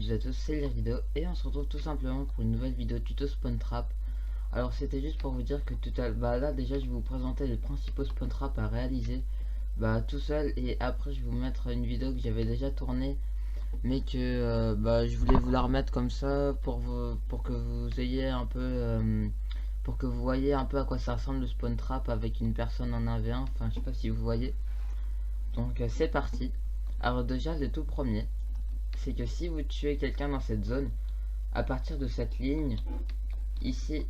toutes et à tous, c'est Lirido et on se retrouve tout simplement pour une nouvelle vidéo tuto spawn trap. Alors c'était juste pour vous dire que là déjà je vais vous présenter les principaux spawn traps à réaliser tout seul, et après je vais vous mettre une vidéo que j'avais déjà tournée mais que je voulais vous la remettre comme ça pour que vous ayez un peu pour que vous voyez un peu à quoi ça ressemble le spawn trap avec une personne en 1v1. Enfin je sais pas si vous voyez. Donc c'est parti. Alors déjà le tout premier, c'est que si vous tuez quelqu'un dans cette zone, à partir de cette ligne ici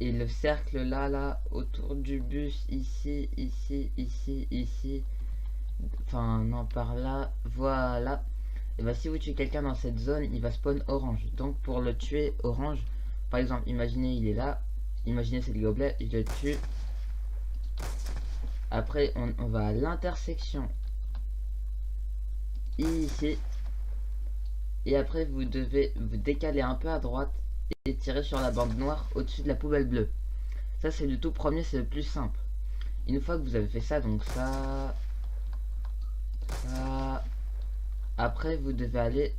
et le cercle là autour du bus, ici, enfin non, par là, voilà, et si vous tuez quelqu'un dans cette zone, il va spawn orange. Donc pour le tuer orange, par exemple, imaginez il est là, imaginez c'est le gobelet, je le tue. Après on va à l'intersection ici, et après vous devez vous décaler un peu à droite et tirer sur la bande noire au-dessus de la poubelle bleue. Ça c'est le tout premier, c'est le plus simple. Une fois que vous avez fait ça, donc ça, après vous devez aller,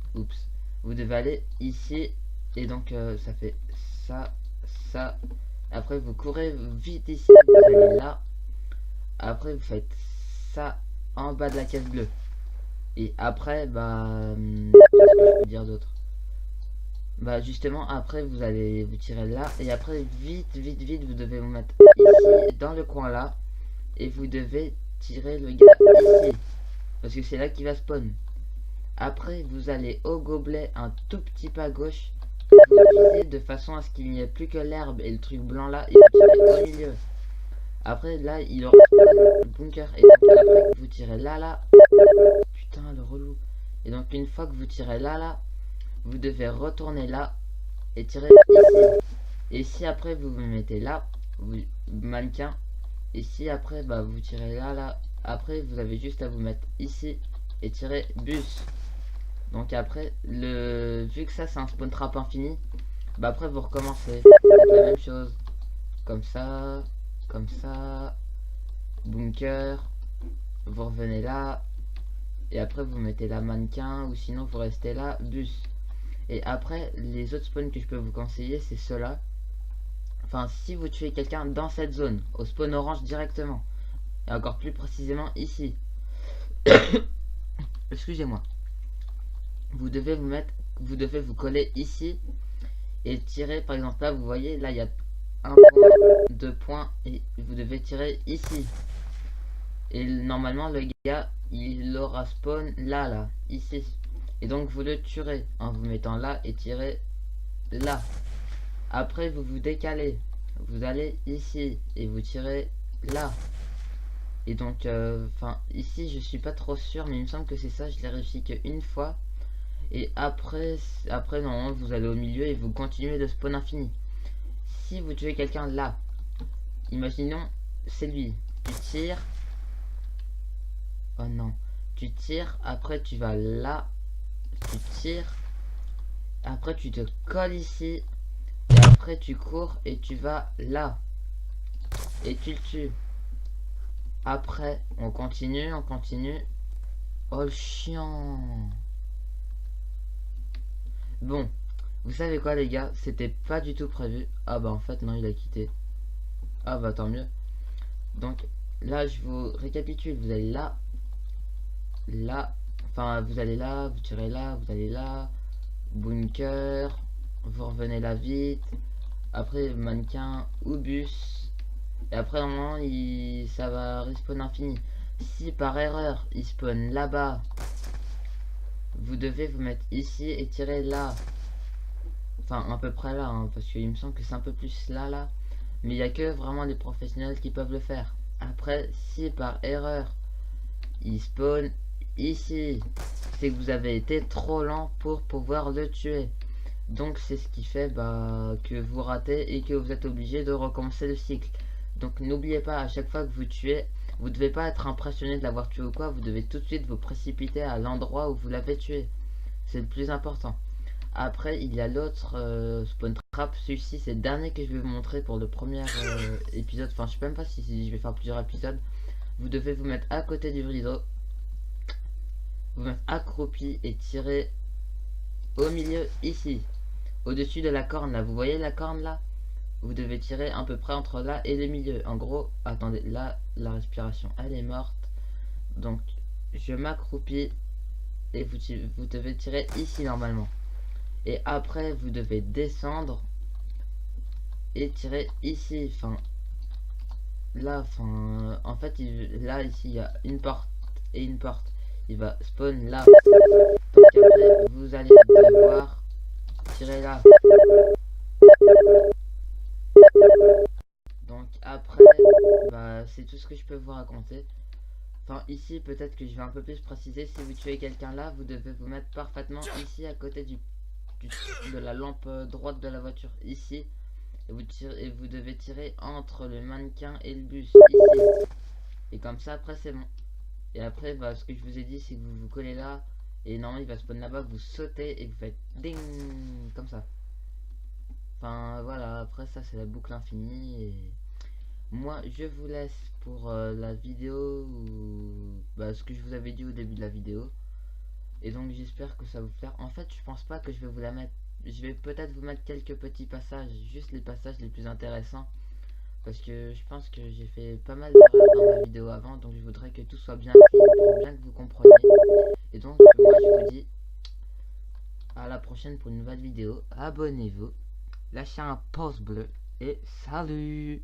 vous devez aller ici, et donc ça fait ça, après vous courez vite ici, vous allez là, après vous faites ça en bas de la case bleue, et après qu'est-ce que je peux dire d'autre? Justement après vous allez vous tirer là, et après vite vous devez vous mettre ici dans le coin là, et vous devez tirer le gars ici parce que c'est là qu'il va spawn. Après vous allez au gobelet un tout petit peu à gauche, vous visez de façon à ce qu'il n'y ait plus que l'herbe et le truc blanc là, et vous tirez au milieu. Après là il aura spawn le bunker, et donc après vous tirez là, putain le relou, et donc une fois que vous tirez là, vous devez retourner là et tirer ici. Et si après vous vous mettez là, vous mannequin, et si après vous tirez là, après vous avez juste à vous mettre ici et tirer bus. Donc après vu que ça c'est un spawn trap infini, après vous recommencez, vous faites la même chose, comme ça, bunker, vous revenez là, et après vous mettez là mannequin, ou sinon vous restez là bus. Et après les autres spawns que je peux vous conseiller, c'est ceux-là. Enfin, si vous tuez quelqu'un dans cette zone, au spawn orange directement, et encore plus précisément ici, excusez-moi, vous devez vous coller ici et tirer. Par exemple là vous voyez, là il y a un point, 2 points, et vous devez tirer ici, et normalement le gars il aura spawn là ici, et donc vous le tuerez en vous mettant là et tirez là. Après vous vous décalez, vous allez ici et vous tirez là. Et donc ici je suis pas trop sûr, mais il me semble que c'est ça, je l'ai réussi qu'une fois. Et après normalement vous allez au milieu et vous continuez de spawn infini. Si vous tuez quelqu'un là, imaginons c'est lui, tu tires, oh non, tu tires, après tu vas là, tu tires, après tu te colles ici, et après tu cours et tu vas là et tu le tues. Après on continue. Oh le chiant. Bon, vous savez quoi les gars, c'était pas du tout prévu. Ah en fait non, il a quitté. Ah tant mieux. Donc là je vous récapitule, vous allez là, enfin vous allez là, vous tirez là, vous allez là, bunker, vous revenez là vite, après mannequin ou bus, et après normalement ça va respawn infini. Si par erreur il spawn là-bas, vous devez vous mettre ici et tirer là. Enfin à peu près là, hein, parce qu'il me semble que c'est un peu plus là. Mais il n'y a que vraiment les professionnels qui peuvent le faire. Après, si par erreur il spawn ici, c'est que vous avez été trop lent pour pouvoir le tuer. Donc c'est ce qui fait que vous ratez et que vous êtes obligé de recommencer le cycle. Donc n'oubliez pas, à chaque fois que vous tuez, vous devez pas être impressionné de l'avoir tué ou quoi, vous devez tout de suite vous précipiter à l'endroit où vous l'avez tué. C'est le plus important. Après il y a l'autre spawn trap, celui-ci c'est le dernier que je vais vous montrer pour le premier épisode. Enfin je sais même pas si je vais faire plusieurs épisodes. Vous devez vous mettre à côté du rideau, vous mettre accroupi et tirer au milieu ici, au-dessus de la corne là. Vous voyez la corne là? Vous devez tirer à peu près entre là et le milieu. En gros, attendez, là la respiration elle est morte. Donc je m'accroupis et vous devez tirer ici normalement. Et après vous devez descendre et tirer ici. Enfin là, en fait là ici il y a une porte et une porte. Il va spawn là. Donc après vous allez devoir tirer là. Donc après, bah, c'est tout ce que je peux vous raconter. Enfin ici peut-être que je vais un peu plus préciser. Si vous tuez quelqu'un là, vous devez vous mettre parfaitement ici à côté de la lampe droite de la voiture. Ici. Et vous devez tirer entre le mannequin et le bus. Ici. Et comme ça après c'est bon. Et après bah, ce que je vous ai dit c'est que vous vous collez là. Et non il va spawn là-bas. Vous sautez et vous faites ding. Comme ça. Enfin voilà, après ça c'est la boucle infinie. Et moi je vous laisse pour la vidéo bah, ce que je vous avais dit au début de la vidéo. Et donc j'espère que ça vous plaire. En fait je pense pas que je vais vous la mettre. Je vais peut-être vous mettre quelques petits passages, juste les passages les plus intéressants. Parce que je pense que j'ai fait pas mal d'erreurs dans ma vidéo avant. Donc je voudrais que tout soit bien clean pour bien que vous compreniez. Et donc moi je vous dis à la prochaine pour une nouvelle vidéo. Abonnez-vous, lâchez un pouce bleu et salut!